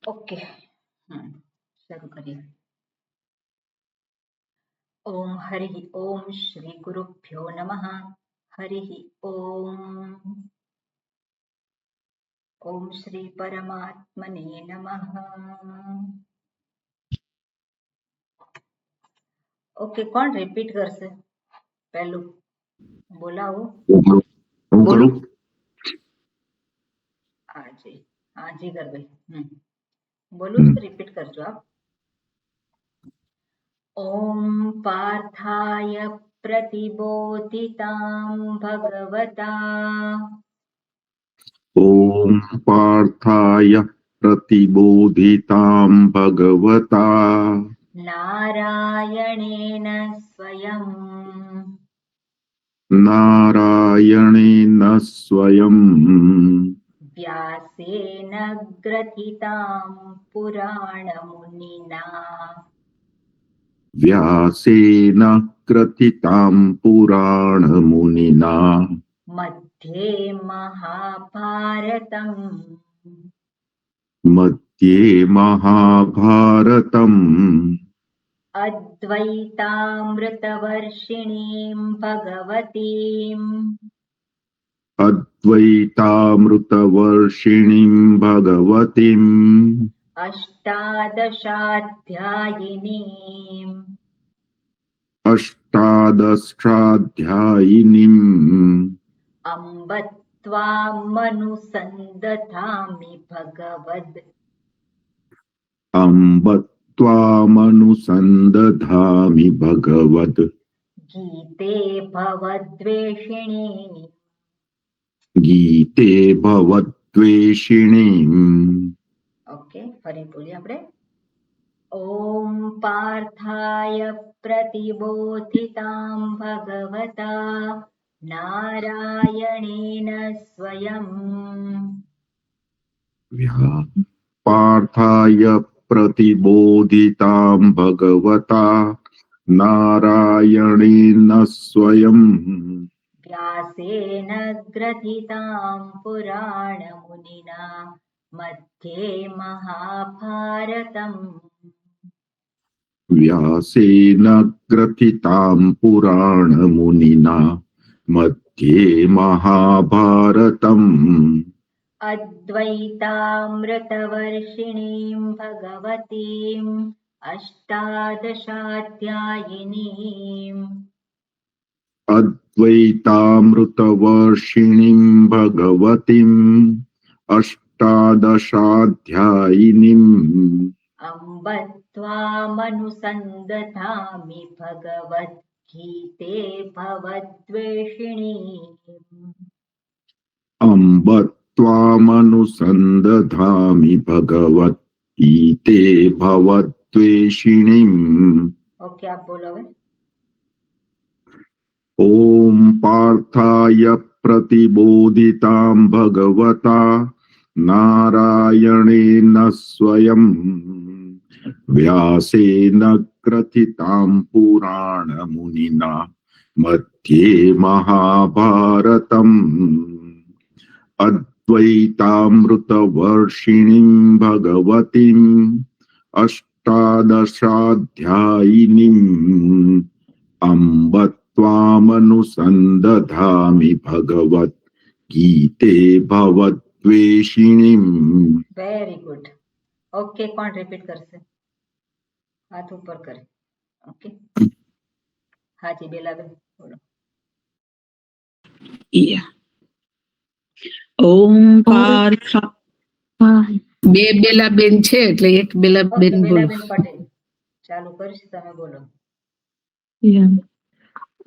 Okay शुरू करिए। ओम हरि ओम श्री गुरुभ्यो नमः। हरि ओम ओम श्री परमात्मने नमः। ओके, कौन रिपीट करशे? पहलू बोलावो। હું કરું? हाँ जी कर भाई। बोलो तो रिपीट करजो आप। ओम पार्थाय प्रतिबोधितां भगवता ॐ पार्थाय प्रतिबोधितां भगवता नारायणेन स्वयं नारायणेन स्वयं व्यासेन ग्रथितां पुराणमुनिना व्यासेन ग्रथितां पुराणमुनिना मध्ये महाभारतम् मध्ये महाभारतम् अद्वैतामृतवर्षिणीं भगवतीम् अद्वैतामृतवर्षिणीं भगवतीम् अष्टादशाध्यायिनीम् अष्टादशाध्यायिनीम् अम्ब त्वामनुसन्दधामि भगवद् अम्ब त्वामनुसन्दधामि भगवद् गीते भवद्वेषिणी गीते भवद्वेषिणीम्। ओके, फरी बोलिए आपणे। ओम पार्थाय प्रतिबोधितां भगवता नारायणेन स्वयं पार्थाय प्रतिबोधितां भगवता नारायणेन स्वयं व्यासेन ग्रथितां पुराणमुनिना मध्ये महाभारतम् व्यासेन ग्रथितां पुराणमुनिना मध्ये महाभारतम् अद्वैतामृतवर्षिणीं भगवतीम् अष्टादशाध्यायिनीम् अद्वैतामृतवर्षिणीं भगवतीम् अष्टादशाध्यायिनीम् अम्ब त्वामनुसन्दधामि भगवद्गीते भवद्वेषिणी अम्ब त्वामनुसन्दधामि भगवद्गीते भवद्वेषिणीम्। ओके, आप बोलो। ॐ पार्थाय प्रतिबोधितां भगवता नारायणेन स्वयं व्यासेन ग्रथितां पुराणमुनिना मध्ये महाभारतम् अद्वैतामृतवर्षिणीं भगवतीम् अष्टादशाध्यायिनीम् अम्ब त्वामनुसन्दधामि भगवद्गीते भवद्वेषिणीम्। Very good. ओके, कौन रिपीट करशे? हाथ ऊपर करे। ओके, हाँ जी बेलाबेन बोलो। ओम पार्थ બે બેલાબેન છે એટલે એક બેલાબેન બોલો. બેલાબેન પટેલ ચાલુ કરીશ, તમે બોલો.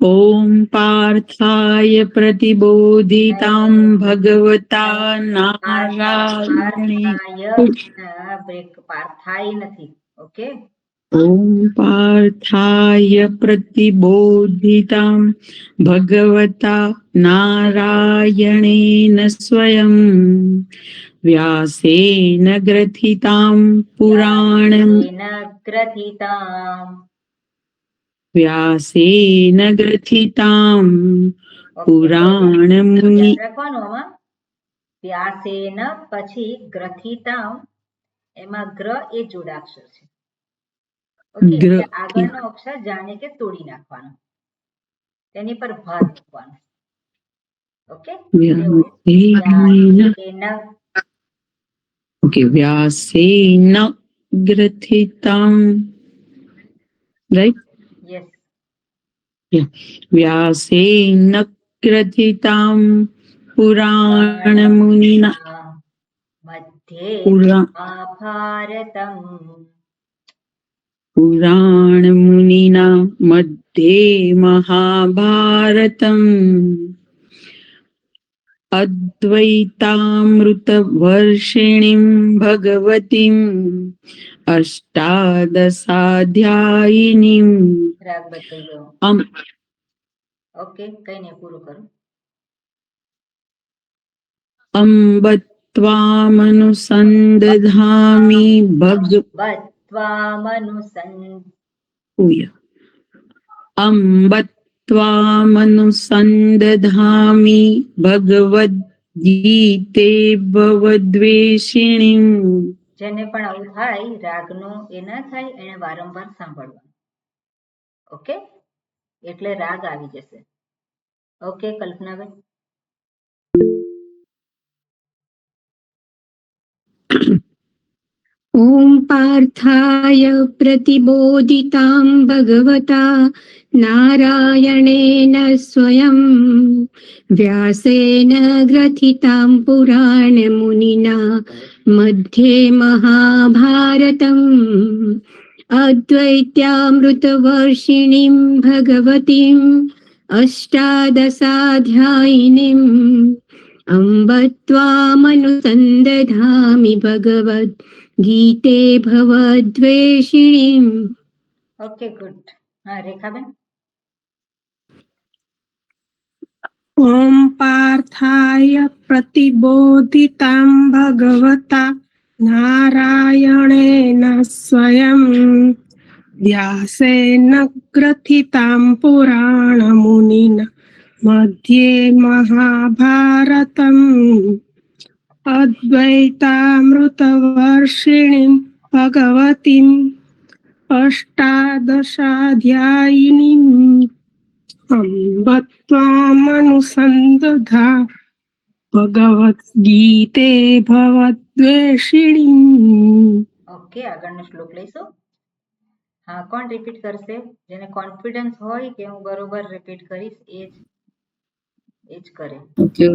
ओम पार्थाय प्रतिबोधितां भगवता नारायणेन ब्रेक पार्थाय નથી. ओके, ओम पार्थाय प्रतिबोधितां भगवता नारायणेन स्वयं व्यासेन ग्रथितां व्यासेन ग्रथितां पुराणमुनि રાખવાનું આમાં વ્યાસેન પછી ગ્રથિતામ એમાં ગ્ર એ જોડાક્ષર છે. ઓકે, ગ્ર, એટલે આગળનો અક્ષર જાણે કે તોડી નાખવાનો, તેની પર ભાર મૂકવાનો. ઓકે, ઓકે, વ્યાસેન ગ્રથિતામ, રાઈટ? યસ, વ્યાસેન ગ્રથિતામ પુરાણ મુનિના મધ્યે મહાભારતમ. પુરાણ મુનિના મધ્યે મહાભારતમ અદ્વૈતામૃત વર્ષિણીમ ભગવતીમ અષ્ટાદશાધ્યાયિનીમ રાગ બદલાઈ ગયો. ઓકે, કઈ નહીં, પૂરું કરું. અંબ ત્વામનુસંદધામિ અંબ ત્વામનુસંદધામિ ભગવદ્ગીતે ભવદ્વેષિણીમ. જેને પણ આવું થાય, રાગનો એ ના થાય, એને વારંવાર સાંભળવાનું. ઓકે, એટલે રાગ આવી જશે. ઓકે, કલ્પનાબેન. ઓમ પાર્થાય પ્રતિબોધિતાં ભગવતા નારાયણેન સ્વયં વ્યાસેન ગ્રથિતાં પુરાણ મુનિના મધ્યે મહાભારતમ અદ્વૈત્યામૃતવર્ષિણીં ભગવતીમ અષ્ટાદશાધ્યાયિનીમ અંબ ત્વામનુસંદધામિ ભગવદ ગીતે ભવદ્વેષિણીમ. Okay, good. હા, રેખાબેન. ઓમ પાર્થાય પ્રતિબોધિતાં ભગવતા નારાયણેન સ્વયં વ્યાસેન ગ્રથિતાં પુરાણ મુનિના મધ્યે મહાભારતમ અદ્વૈતામૃતવર્ષિણીં ભગવતીમ અષ્ટાદશાધ્યાયિનીમ અંબ ત્વામનુસંદધા ભગવદ્ગીતે ભવદ્વેષિણીમ. ઓકે, આગળનો શ્લોક લઈશું. હા, કોણ રિપીટ કરશે? જેને કોન્ફિડન્સ હોય કે હું બરોબર રિપીટ કરીશ, એ જ કરે. ઓકે,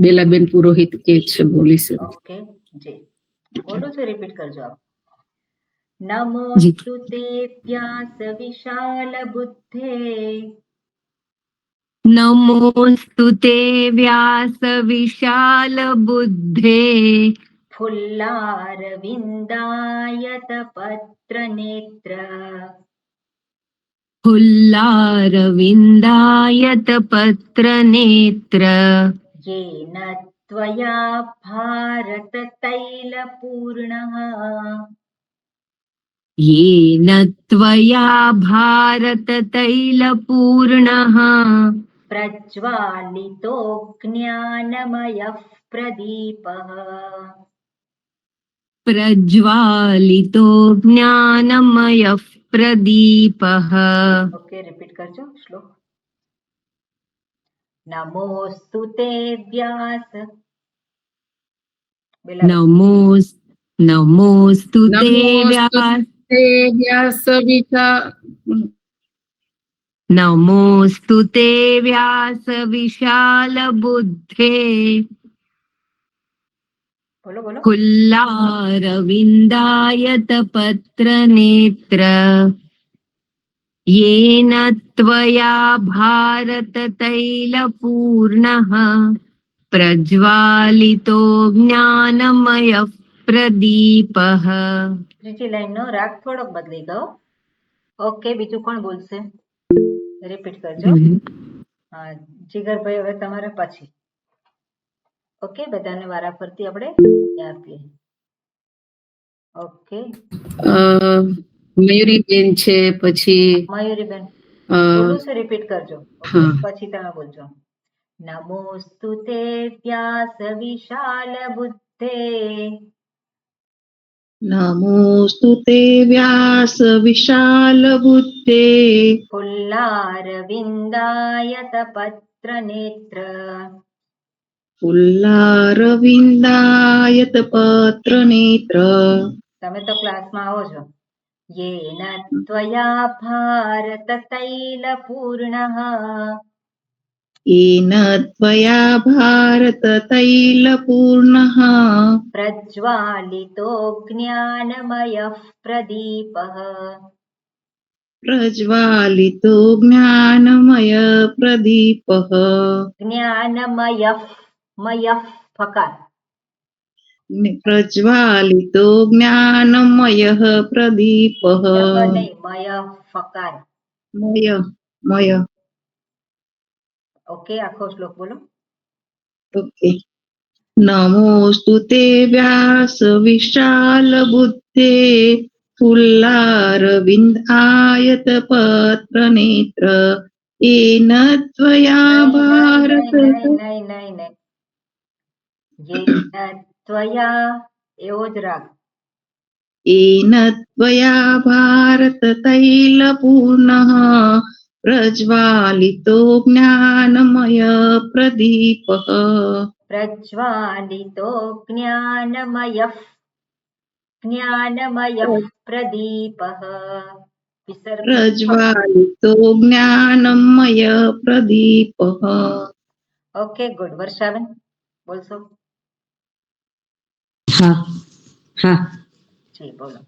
બેલાબેન પુરોહિત કે છે, બોલી શકે. ઓકે, જી બોલું છું, રિપીટ કરજો આપ. નમોસ્તુ તે વ્યાસ વિશાલ બુદ્ધે નમોસ્તુ તે વ્યાસ વિશાલ બુદ્ધે ફુલ્લારવિંદાયત પત્ર નેત્ર ફુલ્લારવિંદાયત પત્ર નેત્ર येन त्वया भारत तैलपूर्णः येन त्वया भारत तैलपूर्णः प्रज्वालितो ज्ञानमयः प्रदीपः प्रज्वालितो ज्ञानमयः प्रदीपः. ओके, रिपीट करजो श्लोक. नमोस्तु ते व्यास नमोस्तु ते नमोस्तु ते व्यास विशाल बुद्धे बोलो बोलो. फुल्लारविंदायत पत्र नेत्र येन त्वया भारत तैलपूर्णः प्रज्वालितो ज्ञानमयः प्रदीपः. ત્રીજી લાઈનનો રાગ થોડોક બદલી ગયો. ઓકે, બીજું કોણ બોલશે? રિપીટ કરજો. હા, જીગરભાઈ, હવે તમારે પછી. ઓકે, બધાને વારાફરતી આપણે આપીએ. ઓકે, મયુરીબેન છે, પછી મયુરીબેન બોલું છું, રિપીટ કરજો. ઓકે, પછી તમે બોલજો. નમોસ્તુ તે વ્યાસ વિશાલ બુદ્ધે નમોસ્તુ તે વ્યાસ વિશાલ બુદ્ધે ફુલ્લારવિંદાયતપત્ર નેત્ર ફુલ્લારવિંદાયત પત્ર નેત્ર. તમે તો ક્લાસમાં આવો છો. યેન ત્વયા ભારત તૈલપૂર્ણઃ એન ત્વયા ભારત તૈલપૂર્ણઃ પ્રજ્વાલિતો જ્ઞાનમયઃ પ્રદીપઃ પ્રજ્વાલિતો જ્ઞાનમય પ્રદીપઃ. જ્ઞાનમયઃ મયઃ ફકાર પ્રજ્વાલિતો જ્ઞાનમય પ્રદીપઃ. નહીં મય ફકાર. મય મય. ઓકે, આખો શ્લોક બોલો. ઓકે. નમોસ્તુ તે વ્યાસ વિશાલ બુદ્ધે ફુલ્લારવિંદાયત પત્ર નેત્ર એન ત્વયા ભારત. નહીં. યેન ત્વયા એવો જ રાગ. એન ત્વયા ભારત તૈલપૂર્ણઃ પ્રજ્વાલિતો જ્ઞાનમય પ્રદીપઃ. પ્રજ્વાલિતો જ્ઞાનમયઃ પ્રદીપઃ વિસર્ગ. પ્રજ્વાલિતો જ્ઞાનમય પ્રદીપઃ. Okay, good. વર્ષાબેન બોલશો? હા હા. જી બોલો.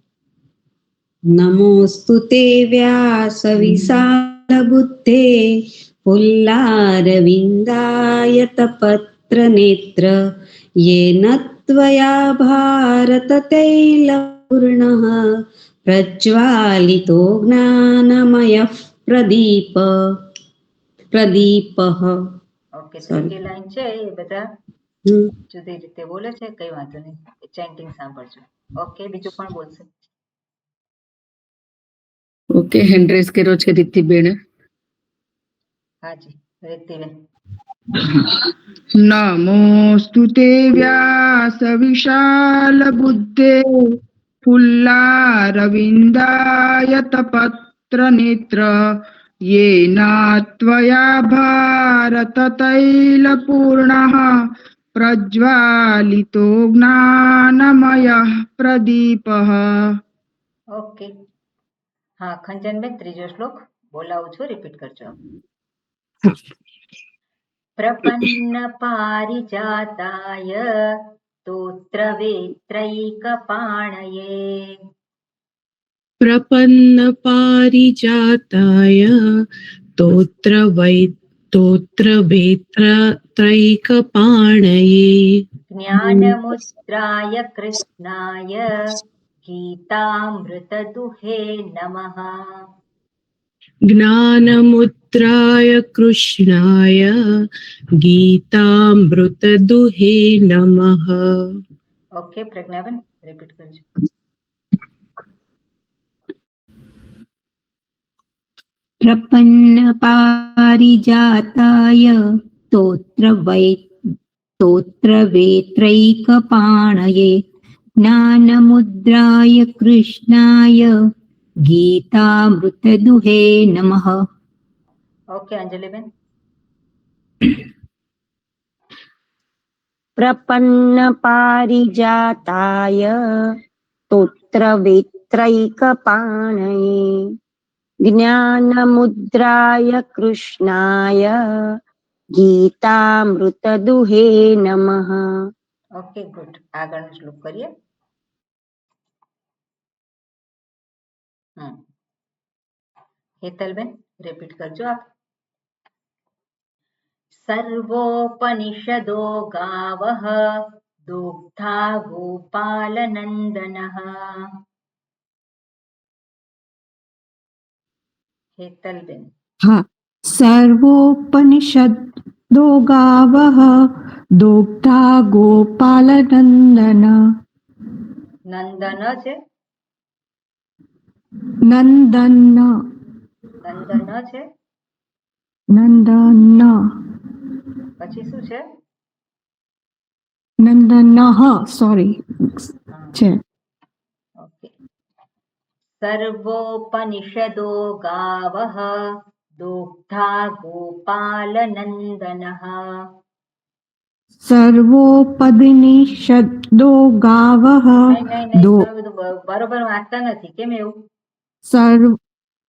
નમોસ્તુ તે વ્યાસ વિશાલ બુદ્ધે ફુલ્લારવિંદાયત પત્ર નેત્ર યેન ત્વયા ભારત તૈલપૂર્ણઃ પ્રજ્વાલિતો જ્ઞાનમયઃ પ્રદીપઃ. ઓકે, ત્રીજી લાઈન છે એ બધા જુદી રીતે બોલે છે, કઈ વાંધો નહીં, ચેન્ટિંગ સાંભળજો. ઓકે, બીજું કોણ બોલશે? ઓકે, હેન્ડ રેઝ કર્યો છે રીતિબેન. હાજી, રીતિબેન. નમોસ્તુ તે વ્યાસ વિશાલ બુદ્ધે ફુલ્લારવિંદાયત પત્ર નેત્ર યેન ત્વયા ભારત તૈલપૂર્ણઃ પ્રજ્વાલિતો જ્ઞાનમયઃ પ્રદીપઃ. ઓકે, હા ખંચનબેન, ત્રીજો શ્લોક બોલાવું છું, રિપીટ કરજો. પ્રપન્ન પારિજાતાય તોત્ર વેત્રૈકપાણયે પ્રપન્ન પારિજાતાય તોત્ર વેત્રૈકપાણયે જ્ઞાનમુદ્રાય કૃષ્ણાય ગીતામૃતદુહે નમઃ. જ્ઞાનમુદ્રાય કૃષ્ણાય ગીતામૃતદુહે નમઃ. ઓકે, પ્રજ્ઞાબેન રિપીટ કરજો. પ્રપન્ન પારિજાતાય તોત્ર વેત્રૈકપાણયે જ્ઞાનમુદ્રાય કૃષ્ણાય ગીતામૃતદુહે નમઃ. ઓકે, અંજલિબેન. પ્રપન્ન પારિજાતાય તોત્ર વેત્રૈકપાણયે જ્ઞાનમુદ્રાય કૃષ્ણાય ગીતામૃતદુહે નમઃ. Okay, good. આગળનો શ્લોક કરીએ. હેતલબેન રિપીટ કરજો આપ. સર્વોપનિષદો ગાવઃ દુગ્ધા ગોપાલનંદનઃ. હેતલબેન. હા, સર્વોપનિષદો ગાવઃ દુગ્ધા ગોપાલનંદન. નંદન છે, નંદન છે, નંદન પછી શું છે? નંદન સોરી છે. सर्वोपनिषदो गावः दुग्धा गोपालनन्दनः સર્વોપનિષદો ગાવઃ નહીં દો તમે બધું બરોબર વાંચતા નથી કેમ એવું સર્વ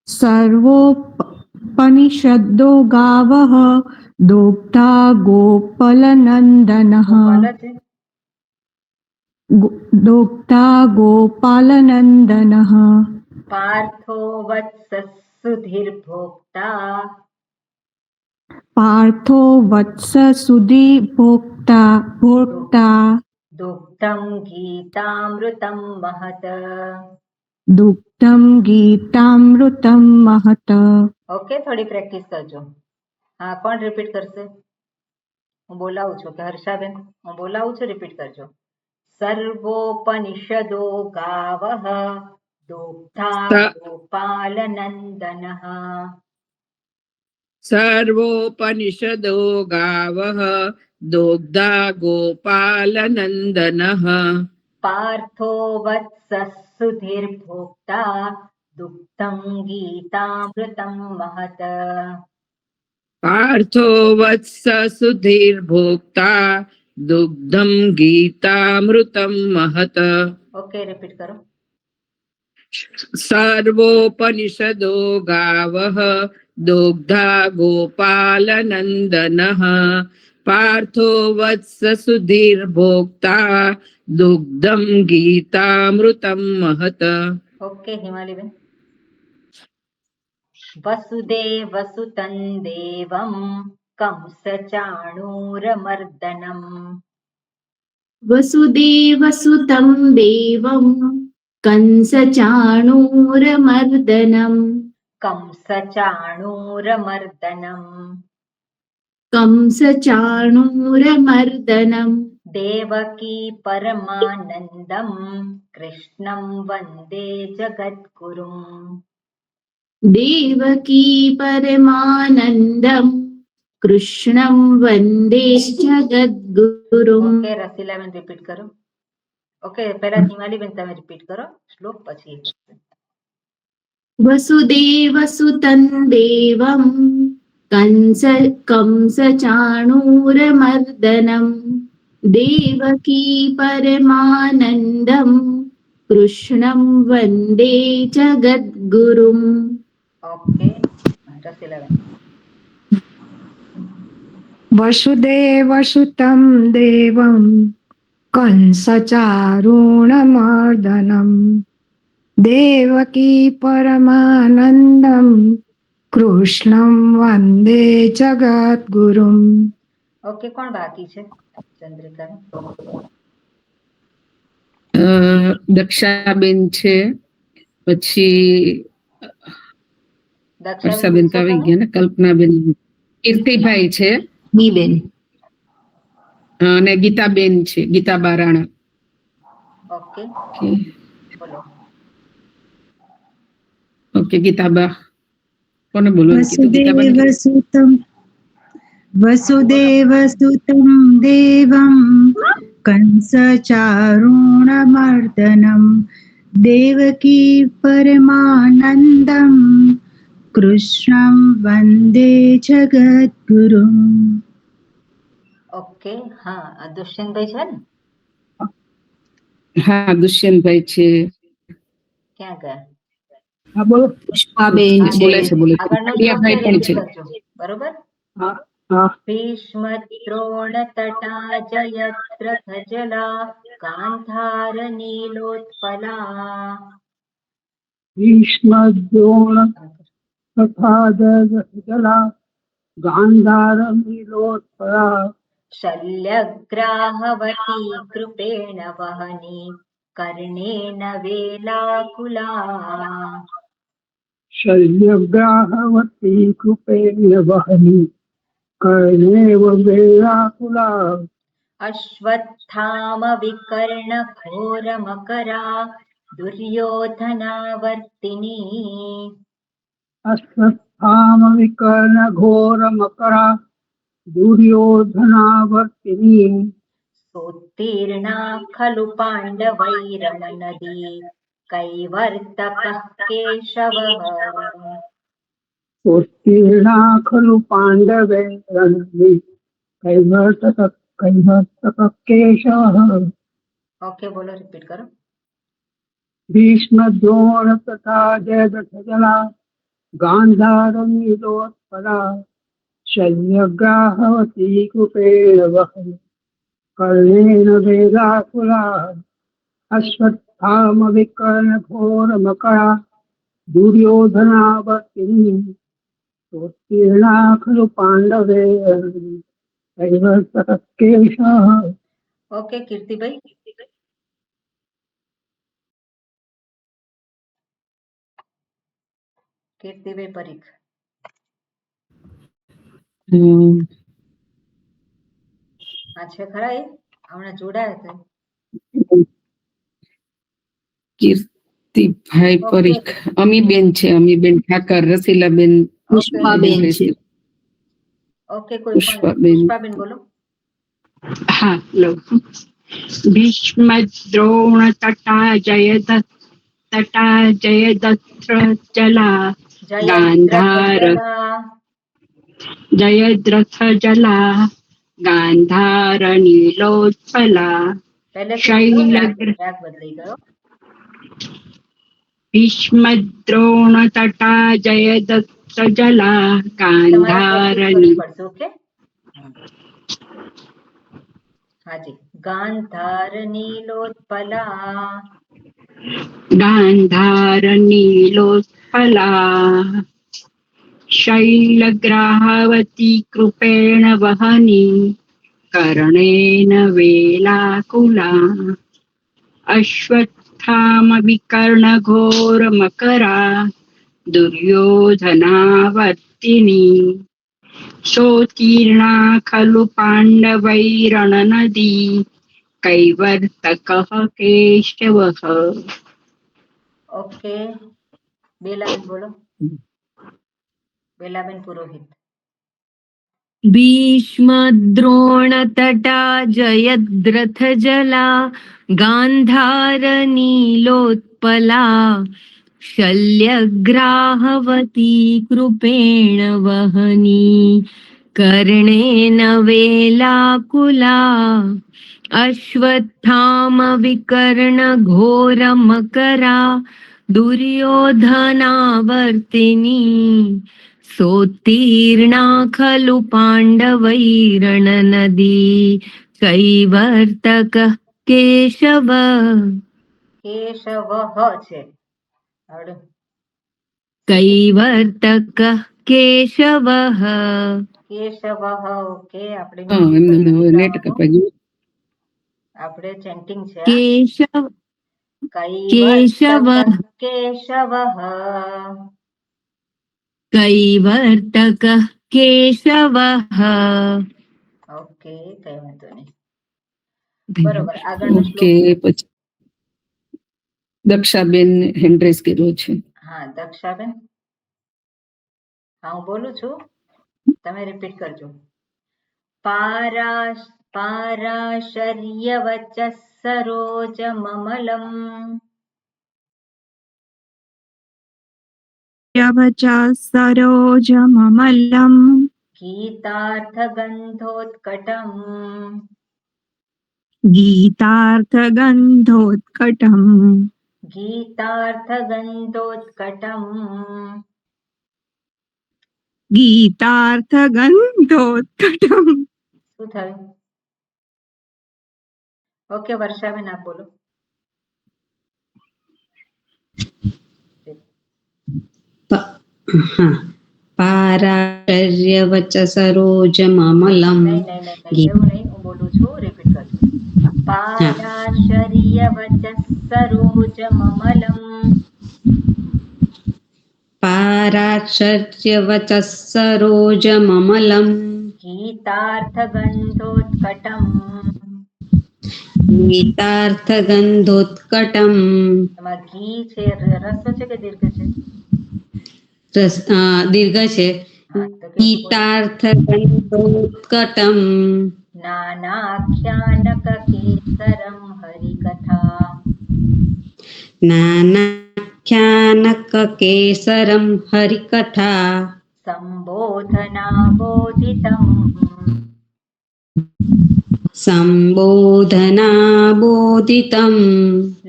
સર્વોપનિષદો ગાવઃ દોગ્ધા ગોપાલનંદનઃ ગોપાલ છે દોગ્ધા ગોપાલનંદનઃ पार्थो वत्स सुधीर्भोक्ता પાર્થો વત્સ સુધી ભોક્તા ભોક્તા दुग्धं गीतामृतं महत દુગ્ધમ ગીતામૃતમ મહત ઓકે થોડી પ્રેક્ટિસ કરજો હા કોણ રિપીટ કરશે હું બોલાવું છું કે હર્ષાબેન હું બોલાવું છું રિપીટ કરજો સર્વોપનિષદો ગાવઃ દુગ્ધા ગોપાલનંદનઃ સર્વોપનિષદો ગાવઃ દોગ્ધા ગોપાલનંદનઃ पार्थो वत्स सुधीर्भोक्ता दुग्धं गीतामृतं महत પાર્થો વત્સ સુધીર્ભોક્તા દુગ્ધમ ગીતામૃતમ મહત ઓકે રિપીટ કરો સર્વોપનિષદો ગાવઃ દોગ્ધા ગોપાલનંદનઃ પાર્થો વત્સ સુધીર્ભોક્તા દુગ્ધમ ગીતામૃતમ મહત ઓકે હિમાલીબેન વસુદેવસુતં દેવં કંસચાણૂરમર્દનમ वसुदेवसुतं देवं कंसचाणूरमर्दनं कंसचाणूरमर्दनम कंसचाणूरमर्दनं देवकी परमानन्दं कृष्णं वन्दे जगद्गुरुम् देवकी परमानन्दं कृष्णं वन्दे जगद्गुरुम् ઓકે રસીલાબેન રિપીટ કરો ઓકે પહેલા હિમાલીબેન તમે રિપીટ કરો શ્લોક પછી वसुदेवसुतं देवं कंसचाणूरमर्दनं देवकी परमानन्दं कृष्णं वन्दे जगद्गुरुम् ઓકે રસીલાબેન વસુદેવસુતં દેવં કંસચારુણમર્દનમ દેવકી પરમાનંદમ કૃષ્ણમ વંદે જગદ્ગુરુમ ઓકે કોણ બાકી છે ચંદ્રિકા દક્ષાબેન છે પછી હર્ષાબેન તો આવી ગયા ને કલ્પનાબેન કીર્તિભાઈ છે બીબેન અને ગીતાબેન છે ગીતા બારાણા ઓકે બોલો ઓકે ગીતાબા કોને બોલવાનું કીધું ગીતાબાને કીધું? वसुदेवसुतं देवं कंसचारुणमर्दनं देवकी परमानन्दं कृष्णं वन्दे जगद्गुरुम् ઓકે હા દુષ્યંતભાઈ છે ને હા દુષ્યંતભાઈ છે ક્યાં ગયા પુષ્પાબેન છે બોલે છે બોલે છે આગળનો પ્રિયાભાઈ પણ છે બરોબર હા હા ભીષ્મદ્રોણતટા જયદ્રથજલા ગાંધાર નીલોત્પલા ભીષ્મદ્રોણ તથા જલા ગાંધાર નીલોત્પલા શલ્યગ્રાહવતી કૃપેણ વહની કર્ણેન વેલાકુલા શલ્યગ્રાહવતી કૃપેણ વહની કર્ણેવ વેલાકુલા અશ્વત્થામ વિકર્ણ ઘોર મકરા દુર્યોધનાવર્તિની અશ્વત્થામ વિકર્ણ ઘોર મકરા દુર્યોધનાવર્તિની સોત્તીર્ણા ખલુ પાંડવૈરણનદી कैवर्तकः केशवः उत्तीर्णा खलु पाण्डवे रणभि कैवर्तकः केशवः ओके बोलो रिपीट करो भीष्म द्रोण तथा जयद्रथजला गान्धारनीलोत्पला शल्यग्राहवती कृपेण वहन् कर्णेन वेगाकुला अश्वत्थामविकर्णघोरमकरा दुर्योधनावर्तिनी उत्तीर्णा खलु पाण्डवे कैवर्तकः केशवः ओके कीर्तिभाई कीर्तिभाई परीख આ છે ખરા એ હમણાં જોડાયા હતા કીર્તિભાઈ પરીખ અમીબેન છે અમીબેન ઠાકર રસીલાબેન પુષ્પાબેન છે. ઓકે કોઈ પણ પુષ્પાબેન. પુષ્પાબેન બોલો હા લો ભીષ્મ દ્રોણ તટા જયદ્રથ જલા ગાંધાર જયદ્રથ જલા ગાંધાર નીલોત્પલા પહેલે શૈલગ્ર રાગ બદલાઈ ગયો ભીષ્મ દ્રોણ તટા જયદ્રથ જલા ગાંધાર પડશે ઓકે હાજી ગાંધાર નીલોત્પલા ગાંધાર નીલોત્પલા શૈલગ્રાહવતી કૃપેણ વહની કર્ણેન વેલાકુલા અશ્વત્થામ વિકર્ણ ઘોર મકરા દુર્યોધનાવર્તિની સોતીર્ણા ખલુ પાંડવૈરણ નદી કૈવર્તકઃ કેશવઃ ઓકે બેલાબેન બોલો બેલાબેન પુરોહિત भीष्मद्रोणतटा जयद्रथजला गान्धारनीलोत्पला शल्यग्राहवती कृपेण वहनी कर्णेन वेलाकुला अश्वत्थामविकर्णघोरमकरा दुर्योधनावर्तिनी सोत्तीर्णा खलु पाण्डवैरणनदी कैवर्तकः केशव કેશવઃ છે આવડ્યું कैवर्तकः केशवः કેશવઃ ઓકે આપણે એમને નેટ કપાઈ ગયું આપણે ચેન્ટિંગ છે केशव કૈવર્તકઃ કેશવઃ कैवर्तकः केशवः ઓકે કઈ વાંધો નહીં બરોબર આગળનો ઓકે શ્લોક પછી દક્ષાબેન હેન્ડ્રેસ કર્યો છે હા દક્ષાબેન હા હું બોલું છું તમે રિપીટ કરજો પારાશર્યવચઃ સરોજમમલમ યવચા સરોજમમલમ ગીતાર્થગંધોત્કટમ ગીતાર્થગંધોત્કટમ ગીતાર્થગંધોત્કટમ ગીતાર્થગંધોત્કટમ શું થયું ઓકે વર્ષાબેન આપ બોલો પારાશર્યવચ સરોજમમલમ નહીં એવું નહીં હું બોલું છું રિપીટ કરજો પારાશર્યવચ સરોજમમલમ પારાશર્યવચ સરોજમમલમ ગીતાર્થગંધોત્કટમ ગીતાર્થગંધોત્કટમ એમાં ઘી છે રસ્વ છે કે દીર્ઘ છે દીર્ઘ છે હા તો કે ગીતાર્થગંધોત્કટમ નાનાખ્યાનક કેસરમ હરિકથા नानाख्यानककेसरं हरिकथा सम्बोधनाबोधितं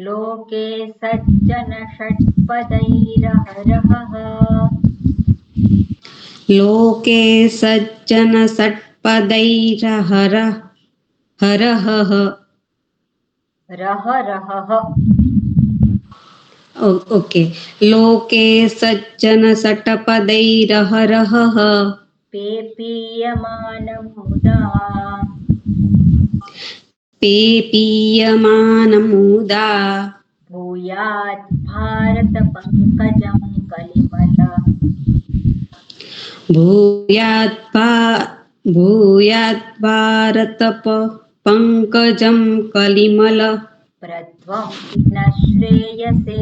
लोके सज्जन षट्पदैरहरः लोके सज्जन षट्पदैरहरः हरः रहरः ओके लोके सज्जन षट्पदैरहरः पेपीयमानमुदा पेपीयमानमुदा भूयात् भारत पंकजं कलिमल भूयात् भारत पंकजं कलिमल प्रध्वंसिन श्रेयसे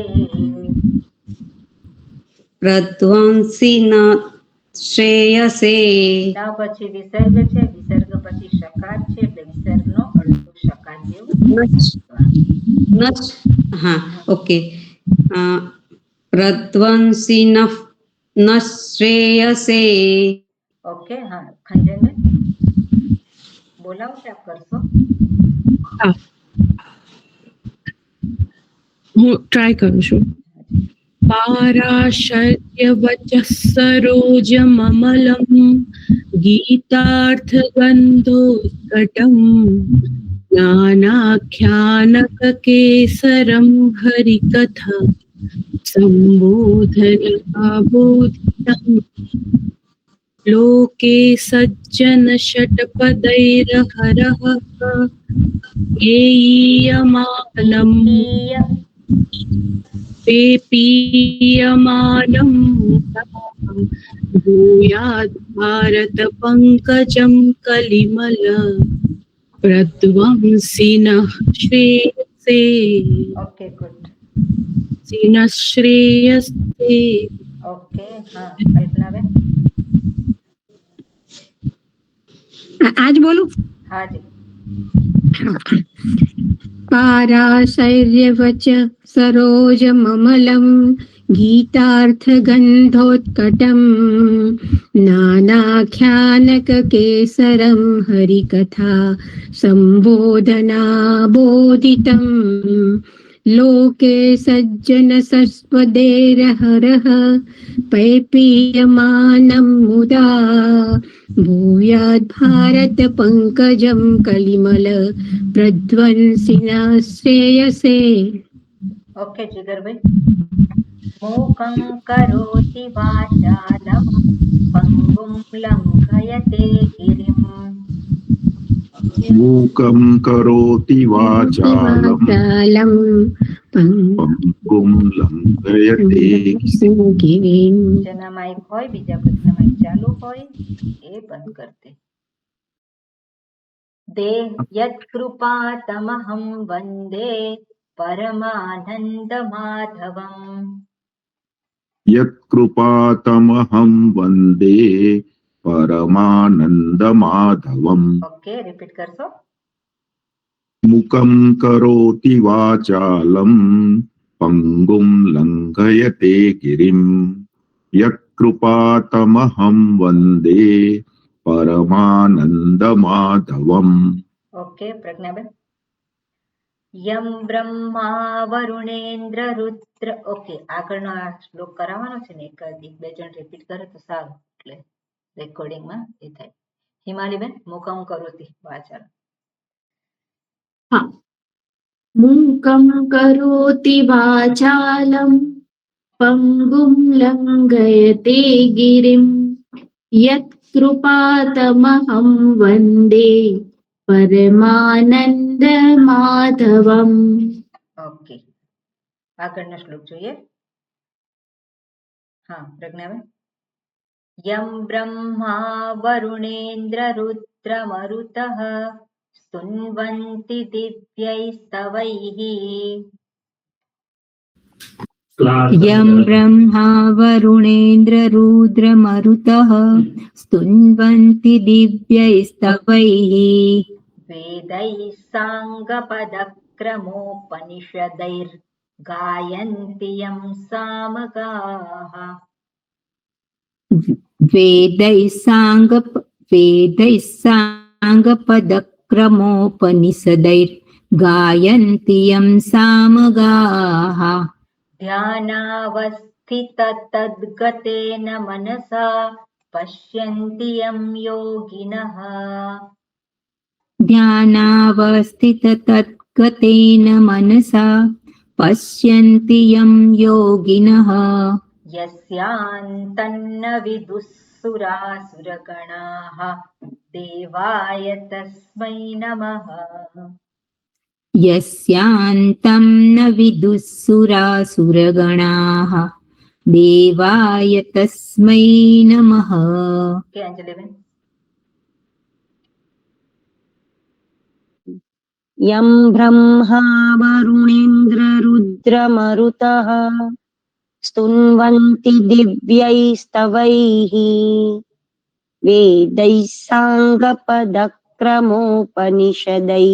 प्रध्वंसिन श्रेयसे न પછી વિસર્ગ છે વિસર્ગ પછી શકાર છે એટલે વિસર્ગનો અડધો શકાર જેવું हाँ ओके प्रध्वंसिन न श्रेयसे ओके हाँ खंजन में बोलाओ क्या करशो હું ટ્રાય કરું છું. પારાશર્યવચઃ સરોજમમલં ગીતાર્થગંધોત્કટં નાનાખ્યાનકકેસરં હરિકથા સંબોધનાબોધિतं लोके सज्जन षट्पदैरहरः पेयीयमानं पेपीयमानं भूयात् भारत पंकजं कलिमल प्रध्वंसिनः श्रेयसे ओके गुड सिनः श्रेयसे ओके हाँ कल्पना बेन आज बोलू हाँ जी पाराशर्यवच सरोजममलं गीतार्थगन्धोत्कटं नानाख्यानककेसरं हरिकथा सम्बोधनाबोधितं लोके सज्जन सस्पदेरहरः पैपीयमानं मुदा भूयात् भारत पंकजं कलिमल प्रध्वंसिना श्रेयसे ओके जिगर भाई मूकं करोति वाचालं पंगुं लंघयते गिरिं मूकं करोति वाचालं पंगुं लंघयते गिरिं જેના માઇક હોય બીજા બધાના માઇક ચાલુ હોય એ બંધ કરતે દે યત્કૃપાતમહં વંદે પરમાનંદ માધવમ यत्कृपातमहं वन्दे परमानन्दमाधवम् ओके रिपीट करशो मुखं करोति वाचालं पंगुं लंघयते गिरिं यत्कृपातमहं वन्दे परमानन्दमाधवम् ओके प्रज्ञाबेन यम ब्रह्मा वरुणेन्द्र रुद्र ओके આગળનો આ શ્લોક કરાવવાનો છે ને એક બે જણ રિપીટ કરે તો સારું એટલે રેકોર્ડિંગ માં એ થાય હિમાલીબેન મુકમ કરોતિ વાચાલ હા મૂકં કરોતિ વાચાલં પંગું લંઘયતે ગિરિં યત્કૃપાતમહં વંદે પરમાનંદ માધવમ ઓકે આગળનો શ્લોક જોઈએ હા પ્રજ્ઞાબેન યમ બ્રહ્મા વરુણેન્દ્ર રુદ્ર મરુતઃ स्तुन्वन्ति दिव्यैस्तवैः यं ब्रह्मा वरुणेन्द्र रुद्र मरुतः स्तुन्वन्ति दिव्यैस्तवैः वेदैः साङ्गपदक्रमोपनिषदैर् ગાયन्ति यं सामगाः वेदैः साङ्गपदक्रमोपनिषदैर्गायन्ति यं सामगाः ध्यानावस्थिततद्गतेन मनसा पश्यन्ति यं योगिनः ध्यानावस्थिततद्गतेन मनसा पश्यन्ति यं योगिनः यस्यान्तन्न विदुःसुरासुरगणाः देवाय तस्मै नमः यस्यान्तं न विदुःसुरासुरगणाः देवाय तस्मै नमः કે અંજલિબેન यं ब्रह्मा वरुणेन्द्ररुद्रमरुतः स्तुन्वन्ति दिव्यैस्तवैः वेदैः साङ्गपदक्रमोपनिषदैः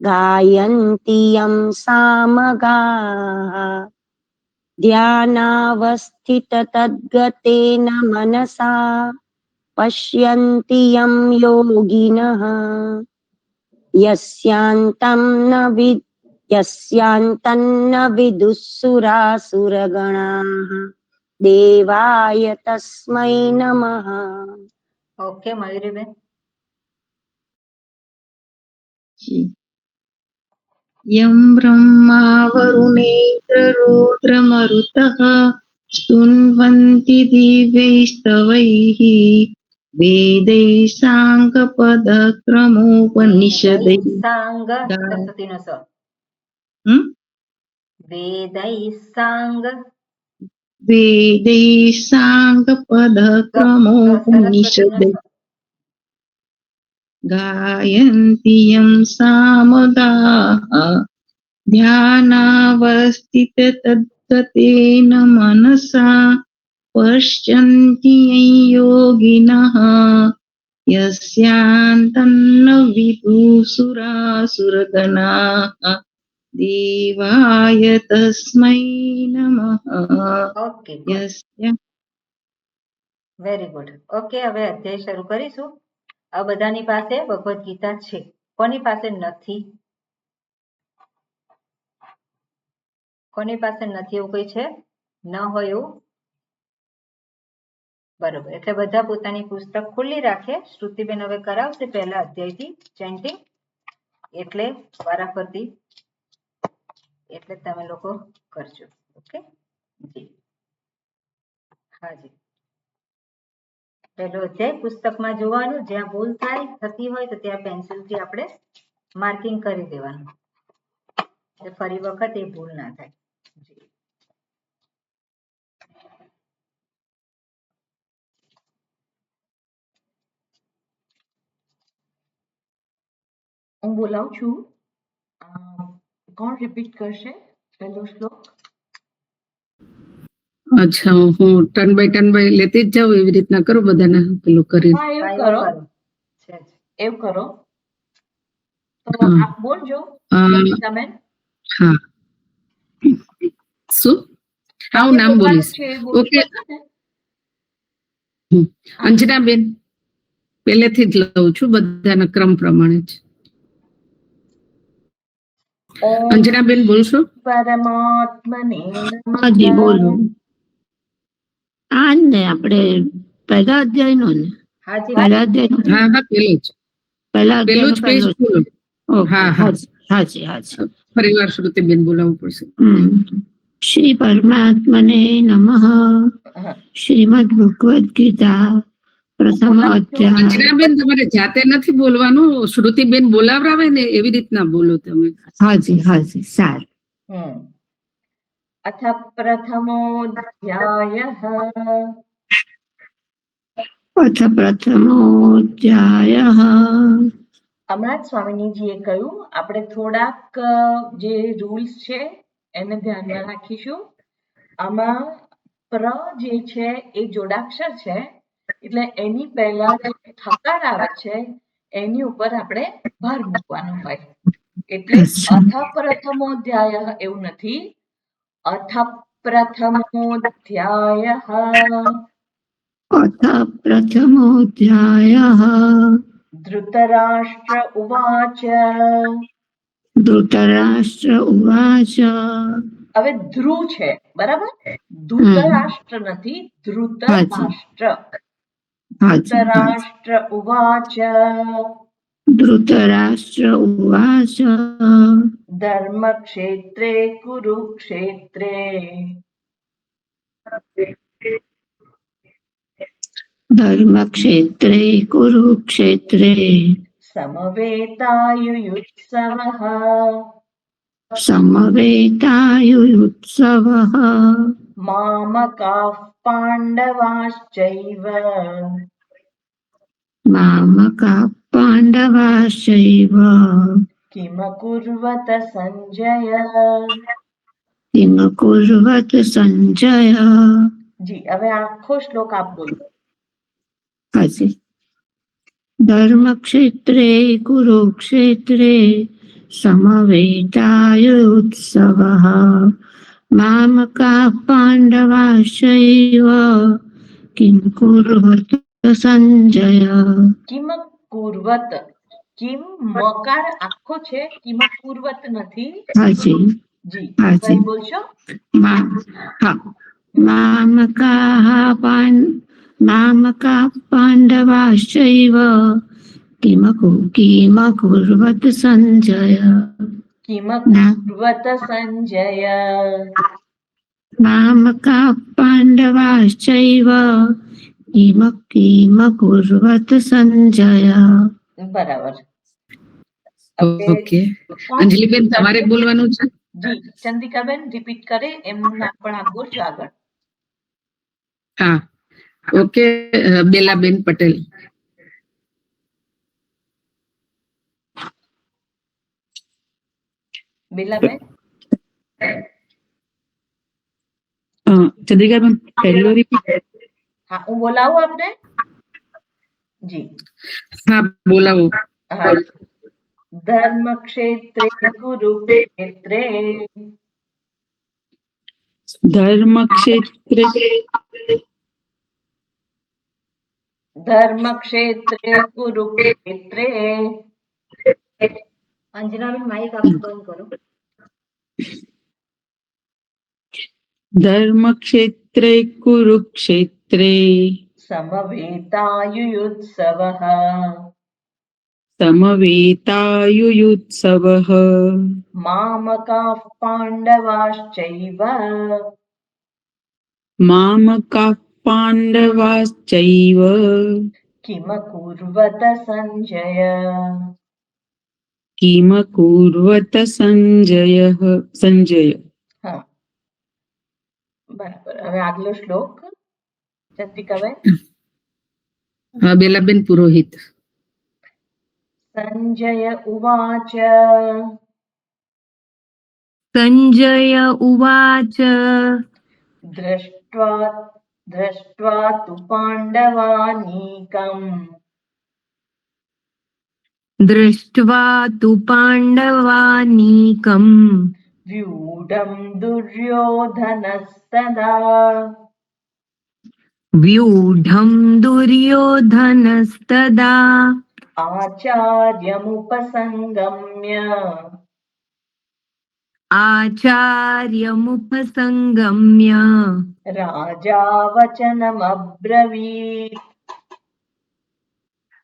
गायन्ति यं सामगाः ध्यानावस्थिततद्गतेन मनसा पश्यन्ति यं योगिनः यस्यान्तन्न विदुःसुरासुरगणाः देवाय तस्मै नमः ઓકે મયુરીબેન यं ब्रह्मा वरुणेन्द्ररुद्रमरुतः स्तुन्वन्ति दिव्यैस्तवैः वेदैः साङ्गपदक्रमोपनिषदैः સાંગ સરસ્વતીનો સ વેદૈ સાંગ वेदैः साङ्गपदक्रमोपनिषदैः गायन्ति यं सामगाः ध्यानावस्थिततद्गतेन मनसा पश्यन्ति यं योगिनः यस्यान्तन्न विदुःसुरासुरगणाः देवाय तस्मै नमः ઓકે यस्य વેરી ગુડ ઓકે હવે અધ્યાય શરૂ કરીશું આ બધાની પાસે ભગવદ્ ગીતા છે કોની પાસે નથી એવું કોઈ છે ન હોય એવું બરોબર એટલે બધા પોતાની પુસ્તક ખુલ્લી રાખે શ્રુતિબેન હવે કરાવશે પહેલા અધ્યાયથી ચેન્ટિંગ એટલે વારાફરતી એટલે તમે લોકો કરજો ઓકે જી હાજી પહેલો અધ્યાય પુસ્તકમાં જોવાનું જ્યાં ભૂલ થાય થતી હોય તો ત્યાં પેન્સિલથી આપણે માર્કિંગ કરી દેવાનું એટલે ફરી વખત એ ભૂલ ના થાય જી હું બોલાવું છું કોણ રિપીટ કરશે પહેલો શ્લોક અચ્છા હું ટર્ન બાય લેતી જ જાઉં એવી રીતના કરું બધાને પેલું કરી હા એવું હા, કરો છે જ. એવું કરો તો હા. આપ બોલજો તમે હા શું હા હું નામ બોલીશ છે એ બોલી ઓકે શકો ને? અંજનાબેન પહેલેથી જ લઉં છું બધાના ક્રમ પ્રમાણે જ ઓમ અંજનાબેન બોલશો પરમાત્મને નમઃ. હાજી બોલો આ ને આપણે પહેલા અધ્યાય નો ને હાજી પહેલા અધ્યાય હા હા પેલું જ પહેલા પેલું જ પેજ અધ્યાય બોલો હા, હા. હાજી હાજી ફરી વાર શ્રુતિબેન બોલાવવું પડશે શ્રી પરમાત્મને નમઃ હા. શ્રીમદ ભગવદ ગીતા પ્રથમ અધ્યાય અંજનાબેન તમારે જાતે નથી બોલવાનું શ્રુતિબેન બોલાવરાવે ને એવી રીતના બોલો તમે હાજી હાજી સારું હમ. અથ પ્રથમોऽધ્યાયઃ અથ પ્રથમોऽધ્યાયઃ હમણાં જ સ્વામીજીએ કહ્યું આપણે થોડાક જે રૂલ્સ છે એને ધ્યાનમાં રાખીશું આમાં પ્ર જે છે એ જોડાક્ષર છે એટલે એની પહેલા જે થકાર આવે છે એની ઉપર આપણે ભાર મૂકવાનો હોય એટલે અથ પ્રથમોધ્યાય એવું નથી अथ प्रथमोऽध्यायः अथ प्रथमोऽध्यायः धृतराष्ट्र उवाच धृतराष्ट्र उवाच હવે ધ્રુવ છે બરાબર ધૃતરાષ્ટ્ર નથી ધૃતરાષ્ટ્ર ધૃતરાષ્ટ્ર ઉવાચ धृतराष्ट्र उवाच धर्मक्षेत्रे कुरुक्षेत्रे धर्मक्षेत्रे कुरुक्षेत्रे समवेतायुयुत्सवः समवेतायुयुत्सवः मामकाः पाण्डवाश्चैव मामकाः पाण्डवाश्चैव किमकुर्वत सञ्जय किमकुर्वत सञ्जय जी હવે આખો શ્લોક આપ બોલો हाजी धर्मक्षेत्रे कुरुक्षेत्रे समवेतायुत्सवः मामकाः पाण्डवाश्चैव किं कुर्वत संजय કિમ કુર્વત કિમ મકાર આખો છે કિમ કુર્વત નથી हाजी જી હાજી. ફરી બોલશો मामकाः पाण्डवाश्चैव किमकुर्वत संजय કિમ કુર્વત સંજય मामकाः पाण्डवाश्चैव किमकुर्वत संजय બરાબર ઓકે અંજલિબેન તમારે બોલવાનું છે જી ચંદ્રિકાબેન રિપીટ કરે એમનું નામ પણ આપ બોલજો આગળ હા ઓકે બેલાબેન પટેલ બેલાબેન ચંદ્રિકાબેન પહેલો રિપીટ હા હું બોલાવું આપને જી હા બોલાવો હા ધર્મક્ષેત્રે કુરુક્ષેત્રે ધર્મક્ષેત્રે ધર્મક્ષેત્રે કુરુક્ષેત્રે અંજનાબેન માઇક આપનું બંધ કરો ધર્મક્ષેત્રે કુરુક્ષેત્રે समवेतायुयुत्सवः समवेतायुयुत्सवः मामकाः पाण्डवाश्चैव मामकाः पाण्डवाश्चैव किमकुर्वत सञ्जय किमकुर्वत संजय હા બરાબર હવે આગલો શ્લોક ચંદ્રિકાબેન બેલાબેન પુરોહિત સંજય ઉવાચ સંજય ઉવાચ दृष्ट्वा तु पाण्डवानीकम् दृष्ट्वा तु पाण्डवानीकम् व्यूढम् दुर्योधनस्तदा व्यूढम् दुर्योधनस्तदा आचार्यमुपसङ्गम्य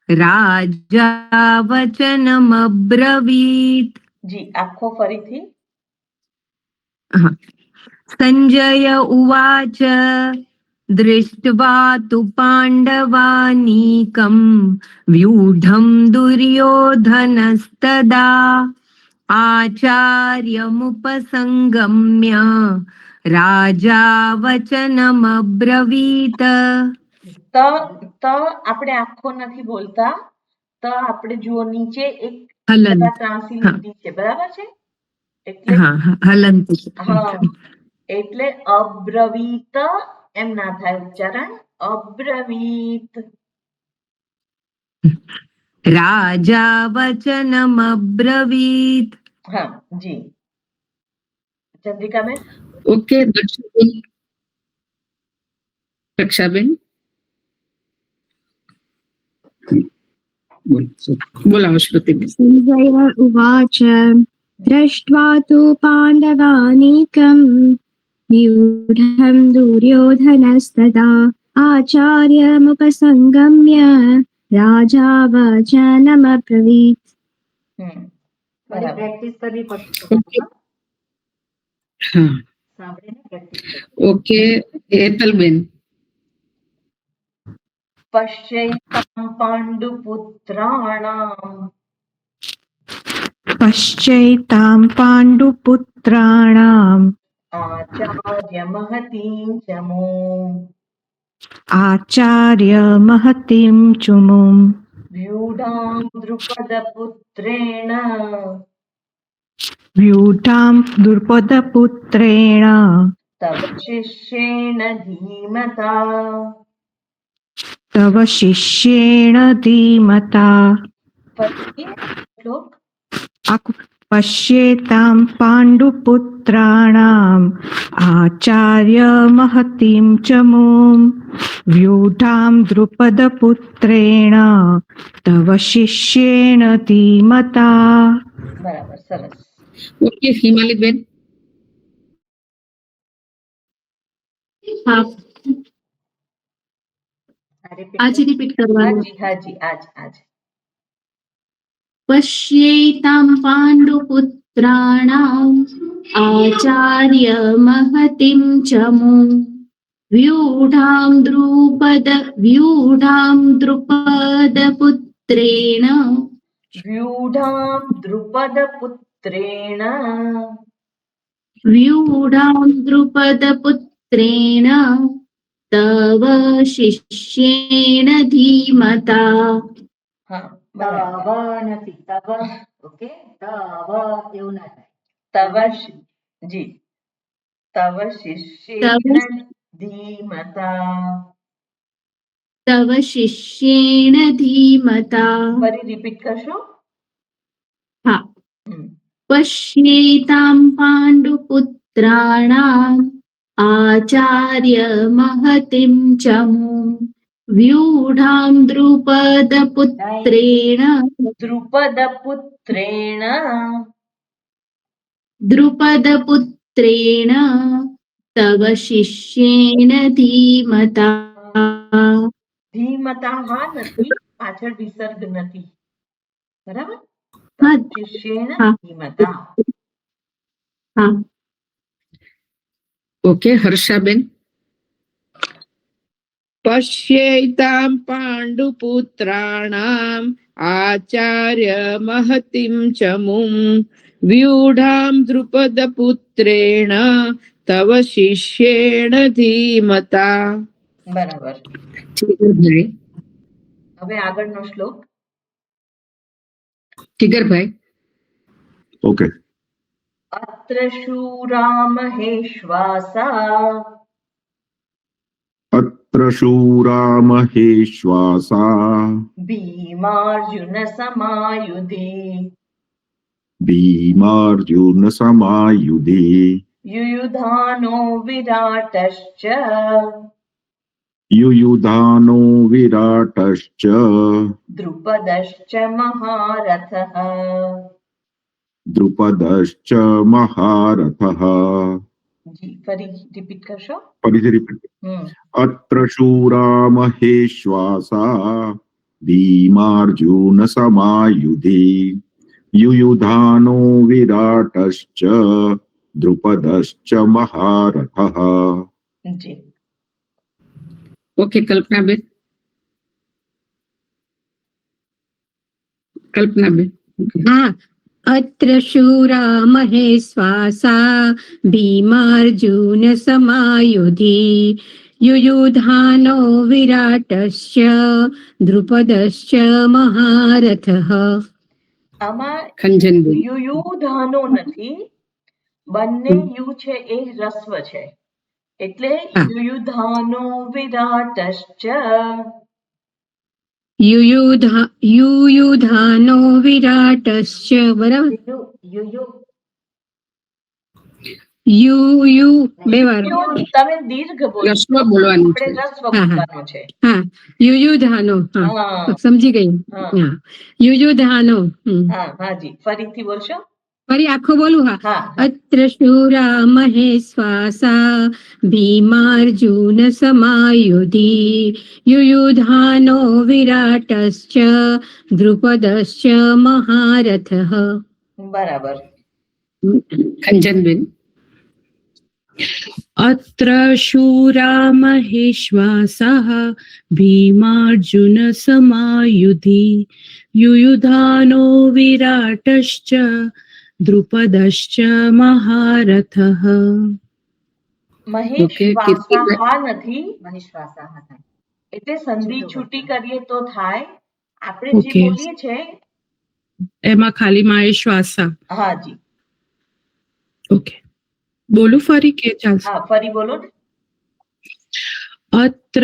राजा वचनमब्रवीत् जी आखो फरीथी संजय उवाच दृष्ट्वा तु पाण्डवानीकम् व्यूढम् दुर्योधनस्तदा आचार्यमुपसङ्गम्य राजा वचनमब्रवीत् त આપણે આખો નથી બોલતા त આપણે જુઓ નીચે એક ત્રાસી લીટી છે બરાબર છે એટલે હા એટલે અબ્રવીત એમ ના થાય ઉચ્ચારણ અબ્રવીત राजा वचनमब्रवीत् हाँ जी ચંદ્રિકાબેન. ઓકે રક્ષાબેન બોલાવો શ્રુતિબેન. संजय उवाच दृष्ट्वा तु पाण्डवानीकं व्यूढं दुर्योधनस्तदा आचार्यमुपसंगम्य राजा वचनमब्रवीत्. મારે પ્રેક્ટિસ કરવી પડશે. હા સાંભળીને પ્રેક્ટિસ કરવી. ઓકે હેતલબેન. પશ્યૈતાં પાંડુપુત્રાણાં पश्चैतां पाण्डुपुत्राणाम् आचार्यमहतीं च मूं आचार्य महतीं चुमुं व्यूढां द्रुपदपुत्रेण व्यूढां द्रुपदपुत्रेण तव शिष्येण धीमता. तव शिष्येण धीमता. ફરીથી શ્લોક. पश्येतां पाण्डुपुत्राणाम् आचार्य महतीं च मूं व्यूढां द्रुपदपुत्रेण तव शिष्येण धीमता. બરાબર, સરસ. ઓકે હિમાલીબેન. હા આજ રિપીટ કરવાનું. હાજી હાજી આજ पश्येतां पाण्डुपुत्राणाम् आचार्य महतीं च मूं व्यूढां द्रुपदपुत्रेण व्यूढां द्रुपदपुत्रेण तव शिष्येण धीमता. હા તવ બરાબર. નથી, તવ. ઓકે, તવ એવું ના થાય. તવ જી તવ શિષ્યેન ધીમતા. तव शिष्येण धीमता. ફરી રિપીટ કરશો. હા पश्येतां पाण्डुपुत्राणाम् आचार्य महतीं च मूं व्यूढां द्रुपदपुत्रेण द्रुपदपुत्रेण तव शिष्येण धीमता. ધીમતા હા નથી, પાછળ વિસર્ગ નથી. બરાબર. હા શિષ્યેણ હા ધીમતા. હા ઓકે હર્ષાબેન. पश्येतां पाण्डुपुत्राणाम् आचार्य महतीं च मूं व्यूढां द्रुपदपुत्रेण तव शिष्येण धीमता. બરાબર. જીગરભાઈ. હવે આગળનો શ્લોક. જીગરભાઈ. ઓકે. અત્ર શૂરા મહેશ્વાસા अत्र शूरा महेश्वासा ભીમાર્જુન સમાયુધે भीमार्जुन समायुधे યુયુધાનો વિરાટશ્ચ युयुधानो विराटश्च દ્રુપદશ્ચ મહારથઃ. द्रुपदश्च महारथः. જી ફરી રિપીટ કરશો. फरीથી repeat. अत्र शूरा महेश्वासा भीमार्जुन समायुधे युयुधानो विराटश्च द्रुपदश्च महारथः. જી ઓકે કલ્પનાબેન. કલ્પનાબેન. હા अत्र शूरा महेश्वासा भीमार्जुन समायुधि युयुधानो विराटश्च द्रुपदश्च महारथः. આમાં ખંજનબેન. યુયુધાનો નથી, બંને યુ છે એ રસ્વ છે, એટલે યુયુધાનો વિરાટશ્ચ. યુ યુ બે વાર તમે દીર્ઘ બોલો રસ્વ બોલવાનું છે. આપણે રસ્વ હા, હા. બોલવાનો છે. હા યુયુધાનો હા હા સમજી ગઈ હા હા યુયુધાનો હા હાજી ફરીથી બોલશો. ફરી આખો બોલું હા હા હા અત્ર શૂરા મહેશ્વાસા ભીમાર્જુન સમાયુધી યુયુધાનો વિરાટશ્ચ દ્રુપદશ્ચ મહારથઃ. બરાબર. અંજનબેન. अत्र शूरा महेश्वासः भीमार्जुनसमायुधि युयुधानो विराटश्च द्रुपदश्च महारथः. મહેશ ઓકે, વાસા કીર્તિભાઈ. હા નથી મહેશ્વાસા હતા. એટલે સંધિ જુદો છૂટી કરતા. કરીએ તો થાય. આપણે જે ઓકે. બોલીએ છે એમાં ખાલી મહેશ્વાસા. હાજી ઓકે, બોલું ફરી કે ચાલશે? હા ફરી બોલો ને. अत्र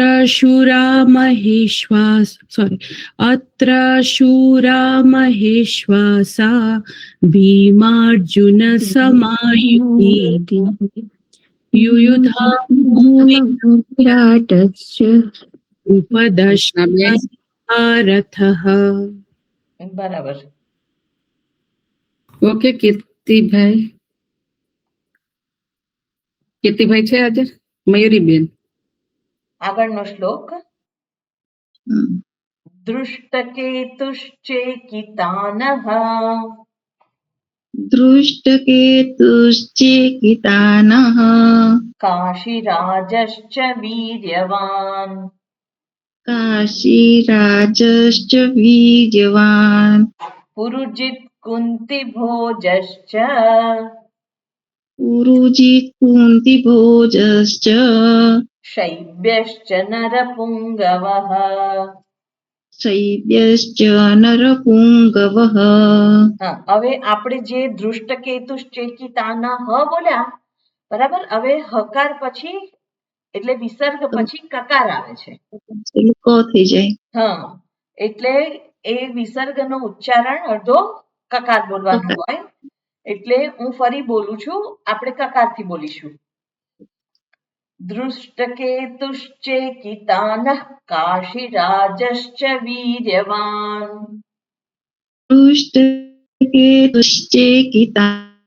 शूरा महेश्वासा भीमार्जुन समायुधि युयुधानो વિરાટશ્ચ विराटश्च બેન. रथः. બરાબર. ઓકે કીર્તિભાઈ. કીર્તિભાઈ છે આજે? મયુરીબેન. આગળનો શ્લોક. દૃષ્ટકેતુશ્ચેકિતાનઃ दृष्टकेतुश्चेकितानः काशीराजश्च वीर्यवान् काशीराजश्च वीर्यवान् पुरुजित् कुन्तिभोजश्च पुरुजित् कुन्तिभोजश्च शैब्यश्च नरपुङ्गवः. शैब्यश्च नरपुङ्गवः. હા હવે આપણે જે દૃષ્ટકેતુશ્ચેકિતાનઃ બોલ્યા બરાબર. હવે હકાર પછી એટલે વિસર્ગ પછી કકાર આવે છે. ક થઈ જાય. હા એટલે એ વિસર્ગનો ઉચ્ચારણ અડધો કકાર બોલવાનો હોય. એટલે હું ફરી બોલું છું, આપણે કકારથી બોલીશું. દૃષ્ટકેતુશ્ચેકિતાનઃ કાશીરાજશ્ચ વીર્યવાન दृष्टकेतुश्चेकितानः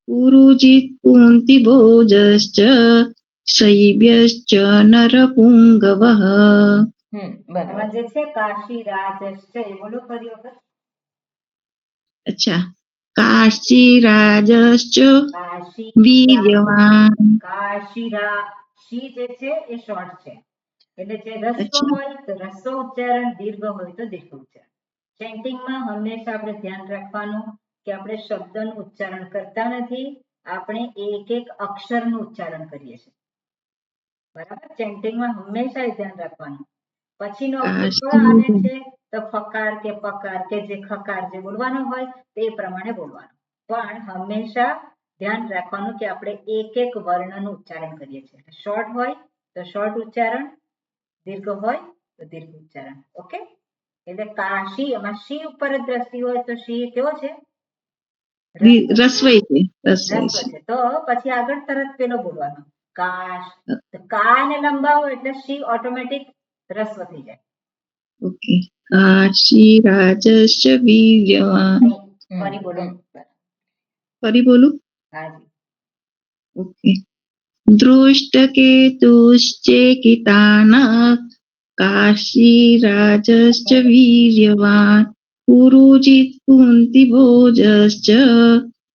पुरुजित् कुन्तिभोजश्च शैब्यश्च नरपुङ्गवः. બરાબર. એમાં જે છે કાશી રાજશ્ચ એ બોલો ફરી વખત. अच्छा, काशीराजश्च કાશી વીર્યવાન. કાશીરા શી જે છે એ શોર્ટ છે એટલે જે રસ્વ અચ્છા. હોય તો રસ્વ ઉચ્ચારણ, દીર્ઘ હોય તો દીર્ઘ ઉચ્ચારણ. ચેન્ટિંગમાં હંમેશા આપણે ધ્યાન રાખવાનું કે આપણે શબ્દનું ઉચ્ચારણ કરતા નથી, આપણે એક એક અક્ષરનું ઉચ્ચારણ કરીએ છીએ. બરાબર. ચેન્ટિંગમાં હંમેશા એ ધ્યાન રાખવાનું. પછીનો અક્ષર કયો આવે છે તો ફકાર કે પકાર કે જે ખકાર જે બોલવાનો હોય તે પ્રમાણે બોલવાનું. પણ હંમેશા ધ્યાન રાખવાનું કે આપણે એક એક વર્ણનું ઉચ્ચારણ કરીએ છીએ. શોર્ટ હોય તો શોર્ટ ઉચ્ચારણ, દીર્ઘ હોય તો દીર્ઘ ઉચ્ચારણ. ઓકે. એટલે કાશી એમાં શી ઉપર જ દ્રષ્ટિ હોય તો શી કેવો છે? રસવઈ છે. રસ્વ છે. તો પછી આગળ તરત પેલો બોલવાનો કાશ. તો કા ને લંબાવો એટલે શી ઓટોમેટિક રસ્વ થઈ જાય. ઓકે. કાશીરાજશ્ચ વીર્યવાન. ફરી બોલો. ફરી બોલું? હાજી. ઓકે. दृष्टकेतुश्चेकितानः काशीराजश्च वीर्यवान् पुरुजित् कुन्तिभोजश्च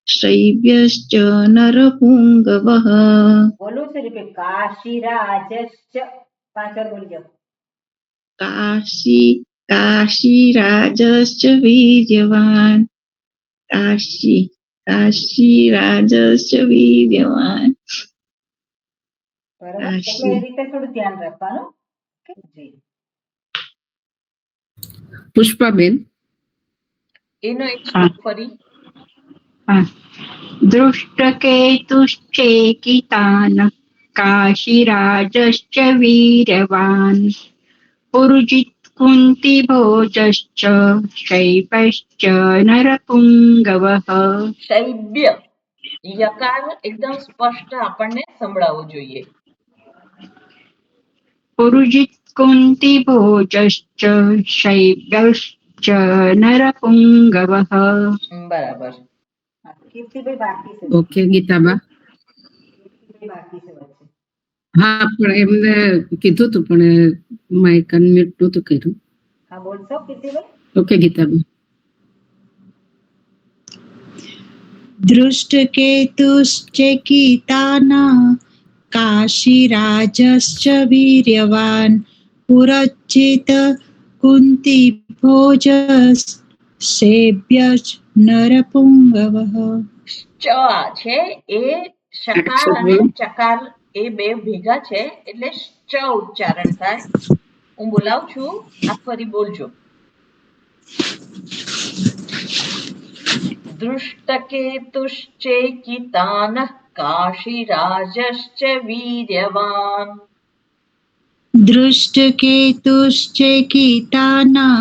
शैब्यश्च नरपुङ्गवः. બોલું છે રિપીટ. કાશીરાજશ્ચ 5 વાર બોલી જાઓ. काशीराजश्च वीर्यवान्. काशीराजश्च वीर्यवान्. બરાબર. એટલે એ રીતે થોડું ધ્યાન રાખવાનું. જી. પુષ્પાબેન. એનો એક શ્લોક ફરી. दृष्टकेतुश्चेकितानः काशीराजश्च वीर्यवान् पुरुजित् कुन्तिभोजश्च शैवश्च नरपुङ्गवः શૈબ્ય યકાર એકદમ સ્પષ્ટ આપણને સંભળાવવો જોઈએ. पुरुजित् कुन्तिभोजश्च शैव्यश्च नरपुङ्गवः. બરાબર. કીર્તિભાઈ બાકી છે. ઓકે ગીતાબા. કીર્તિભાઈ બાકી છે વચ્ચે. હા પણ એમને કીધું તું પણ માઇક અનમ્યુટ નહોતું કર્યું. હા બોલશો કીર્તિભાઈ? ઓકે ગીતાબા. दृष्टकेतुश्चकितानः काशीराजश्च वीर्यवान् पुरजित कुन्तिभोजश्चेभ्यश्च नरपुङ्गवः. ચ છે એ શકાર અને ચકાર એ બે ભેગા છે એટલે ચ ઉચ્ચારણ થાય. હું બોલાવું છું, આપ ફરી બોલજો. દૃષ્ટકેતુશ્ચેકિતાનઃ કાશીરાજશ્ચ વીર્યવાન. दृष्टकेतुश्चकितानः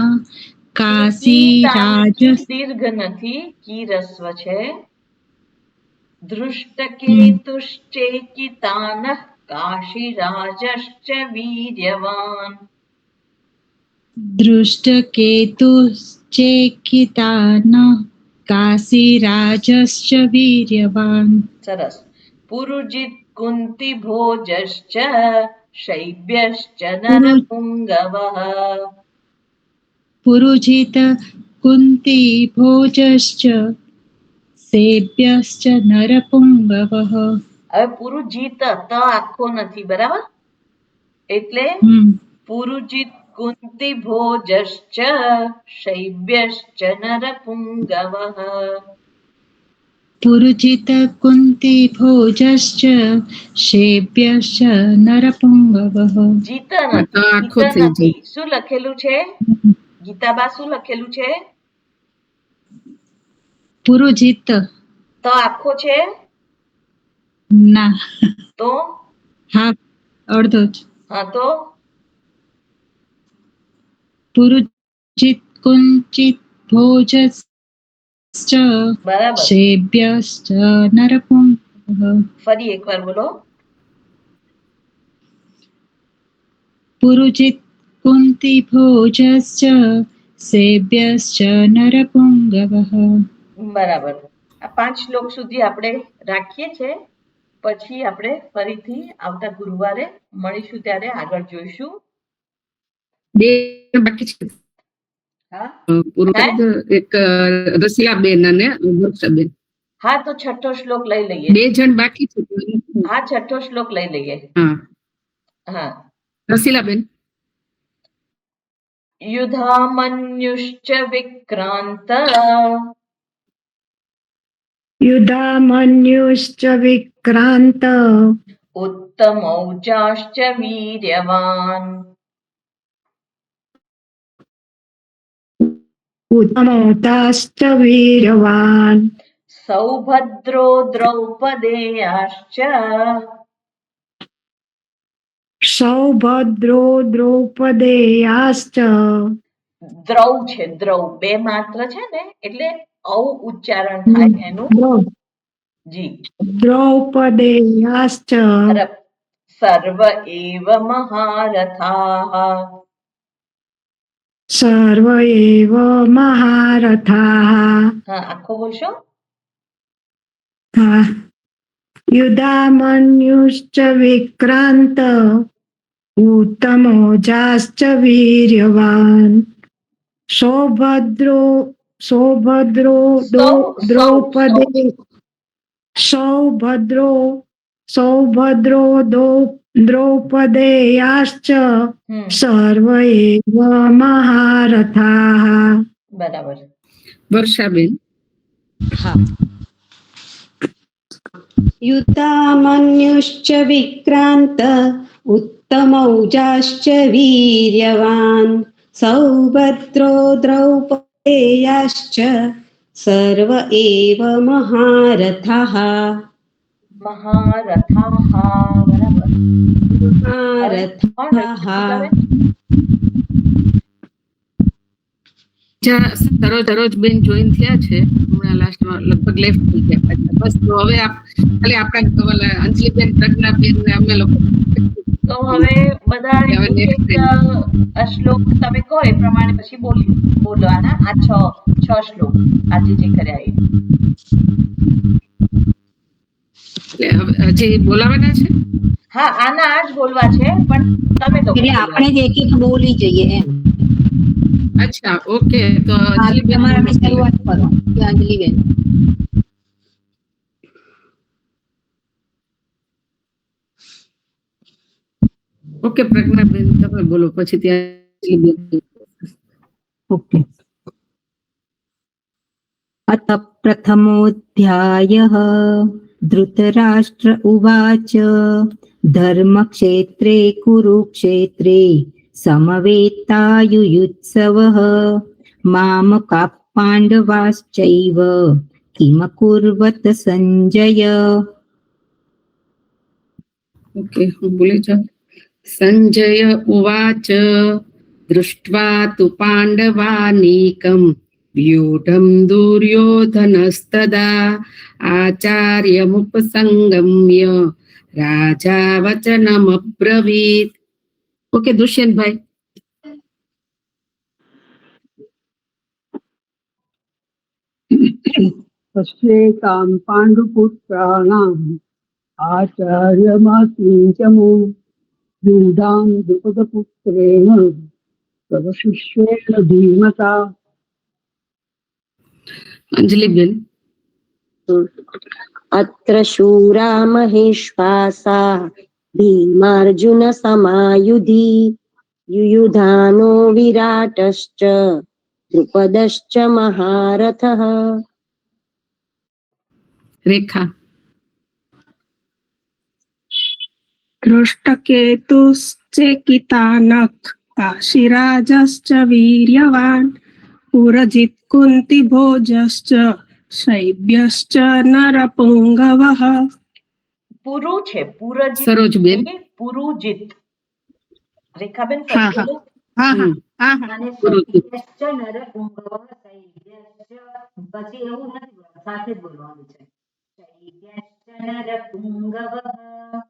काशीराजश्च દીર્ઘ નથી, કી રસ્વ છે. દૃષ્ટકેતુશ્ચેકિતાનઃ કાશીરાજશ્ચ વીર્યવાન. दृष्टकेतुश्चेकितानः काशीराजश्च वीर्यवान्. સરસ. પુરુજિત કુંતિભોજશ્ચ શૈબ્યશ્ચ નરપુંગવઃ. पुरुजित कुन्तिभोजश्च सेभ्यश्च नरपुङ्गवः. હવે પુરુજીત ત આખો નથી, બરાબર? એટલે પુરુજીત કુંતિભોજશ્ચ શૈબ્યશ્ચ નરપુંગવઃ. पुरुजित कुन्तिभोजश्च सेभ्यश्च नरपुङ्गवः. જીત નથી. શું લખેલું છે ગીતાબા? શું લખેલું છે? પુરુજીત તો આખો છે ના તો? હા અડધો જ. હા તો પુરુજીત કુંચિત ભોજશ્ચ બરાબર. સેભ્યશ્ચ નરપુંગવઃ. ફરી એકવાર બોલો. પુરુજીત કુંતિભોજશ્ચ સેભ્યશ્ચ નરપુંગવઃ. બરાબર. આ 5 શ્લોક સુધી આપણે રાખીએ છે. પછી આપણે ફરીથી આવતા ગુરુવારે મળીશું ત્યારે આગળ જોઈશું. બે બાકી છે. હા એક રસિયાબેન અને વર્ષાબેન. હા તો છઠ્ઠો શ્લોક લઈ લઈએ. 2 જણ બાકી છે. હા છઠ્ઠો શ્લોક લઈ લઈએ. હા હા. રસીલાબેન. યુધામન્યુશ્ચ વિક્રાંત युधामन्युश्च विक्रान्त उत्तमौजाश्च वीर्यवान्. उत्तमोताश्च वीर्यवान्. सौभद्रो द्रौपदेयाश्च सौभद्रो द्रौपदेयाश्च. દ્રૌ છે, દ્રૌ બે માત્ર છે ને એટલે ઔ ઉચ્ચારણ થાય એનું. જી. द्रौपदेयाश्च સર્વ એવ મહારથાઃ. सर्व एव महारथाः. હા આખો બોલશો. હા. युधामन्युश्च विक्रान्त उत्तमोजाश्च वीर्यवान्. सौभद्रो द्रौपदे सौभद्रो द्रौपदेयाश्च सर्व एव महारथाः. બરાબર. વર્ષાબેન. હા. युतामन्युश्च विक्रान्त उत्तमौजाश्च वीर्यवान्. सौभद्रो द्रौपदेयाश्च सर्व एव महारथाः. મહારથાઃ બરાબર. महारथाः. સરોજબેન જોઈન થયા છે હમણાં લાસ્ટમાં, લગભગ લેફ્ટ થઈ ગયા પાછા. બસ તો હવે ખાલી આપણા અંજલિબેન, પ્રજ્ઞાબેન ને અમે લોકો. તો હવે બધા એક શ્લોક તમે કહો એ પ્રમાણે પછી બોલવાના. આ છ શ્લોક આજે જે કર્યા એ. હજી બોલાવાના છે? હા, આના આ જ બોલવા છે, પણ તમે તો એટલે આપણે જ એક એક બોલી જઈએ એમ. અચ્છા, ઓકે. તો તમારે શરૂઆત કરો અંજલિબેન. ઓકે, પ્રજ્ઞાબેન તમે બોલો, પછી ત્યાં. ઓકે. अथ प्रथमोऽध्यायः धृतराष्ट्र उवाच धर्मक्षेत्रे कुरुक्षेत्रे समवेत्तायुयुत्सवः मामकाः पाण्डवाश्चैव किमकुर्वत संजय. ओके, बोले जाओ. संजय उवाच दृष्ट्वा तु पाण्डवानीकम् व्यूढं दुर्योधनस्तदा आचार्यमुपसंगम्य राजा वचनमब्रवीत्. ओके, दुष्यंत भाई. तस्यैतां पाण्डुपुत्राणाम् आचार्यमात्मीचमु यूढां द्रुपदपुत्रेण तव शिष्येण धीमता. अंजलिबेन. अत्र शूरा महेश्वासा भीमार्जुन समायुधि युयुधानो विराटश्च द्रुपदश्च महारथः. रेखा. दृष्टकेतुश्चेकितानः काशीराजश्च वीर्यवान् पुरजित् कुन्तिभोजश्च शैब्यश्च नरपुङ्गवः. પૂરું છે, પૂરજીત. સરોજબેન. પૂરુજીત. રેખાબેન હા, હા. બોલો. અને શૈબ્યશ્ચ નરપુંગવઃ શૈબ્યશ્ચ, પછી એવું નથી બોલવાનું, સાથે જ બોલવાનું છે. શૈબ્યશ્ચ નરપુંગવઃ.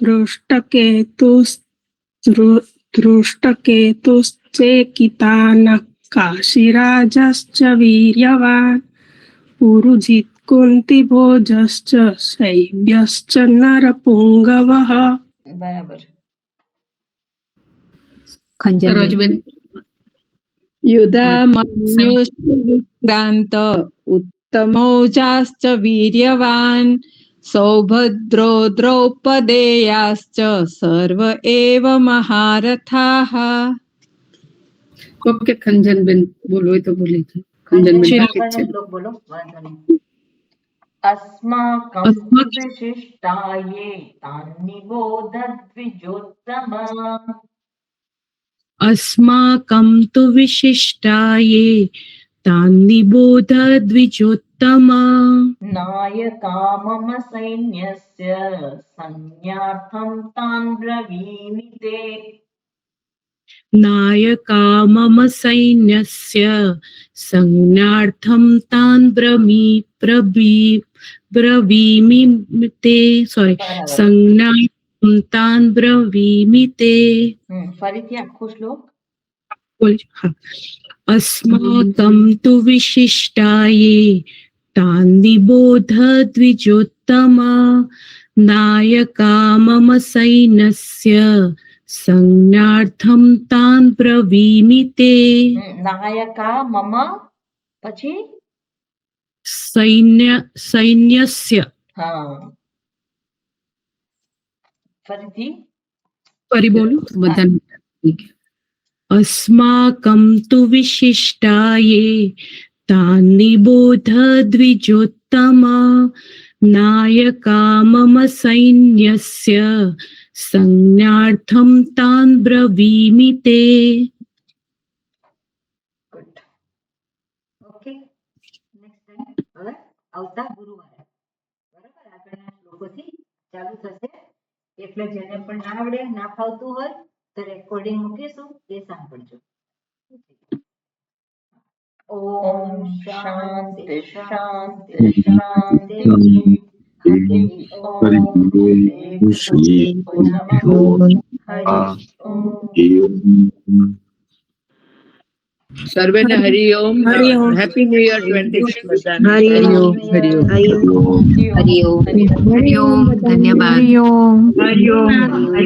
दृष्टकेतुश्चेकितानः काशीराजश्च वीर्यवान् पुरुजित् कुन्तिभोजश्च शैब्यश्च नरपुङ्गवः. બરાબર. સરોજબેન. युधामन्युश्च विक्रान्त उत्तमौजाश्च वीर्यवान् सौभद्रो द्रौपदेयाश्च सर्व एव महारथाः. ઓકે, ખંજનબેન બોલો હોય તો બોલી છે. ખંજનબેન બાકી છે. શ્લોક બોલો, વાંધો નહીં. अस्माकं विशिष्टाये तान्निबोधद्विजोत्तमा. अस्माकं तु विशिष्टाये तान्निबोध द्विजोत्तमा. नायका मम सैन्यस्य संज्ञार्थं तान् ब्रवीमि ते. नायका मम सैन्यस्य संज्ञार्थं तान् ब्रवीमि ते. सॉरी, संज्ञार्थं तान् ब्रवीमि ते. ફરીથી આખો શ્લોક. अस्माकं तु विशिष्टाये तान्निबोध द्विजोत्तमा नायका मम सैन्यस्य संज्ञार्थं तान् ब्रवीमि ते. નાયકા મમ, પછી सैन्यस्य. હા, ફરીથી ફરી બોલું બધાને. अस्माकं तु विशिष्टाये तान्निबोध द्विजोत्तमा नायका मम सैन्यस्य संज्ञार्थं तान् ब्रवीमि ते. ઓકે, નેક્સ્ટ ટાઈમ હવે આવતા ગુરુવારે બરાબર આગળના શ્લોકોથી ચાલુ થશે. એટલે જેને પણ ના આવડે, ના ફાવતું હોય તો રેકોર્ડિંગ મૂકીશું, એ સાંભળજો. ઓમ શાંતિ શાંતિ શાંતિ. હરિ ઓમ. શ્રી સર્વેને હરિ ઓમ. હરિ ઓમ. હેપી ન્યુ યર 26 બધાને. હરિ ઓમ. હરિ ઓમ. હરિ ઓમ. હરિ ઓમ. ધન્યવાદ. હરિ ઓમ.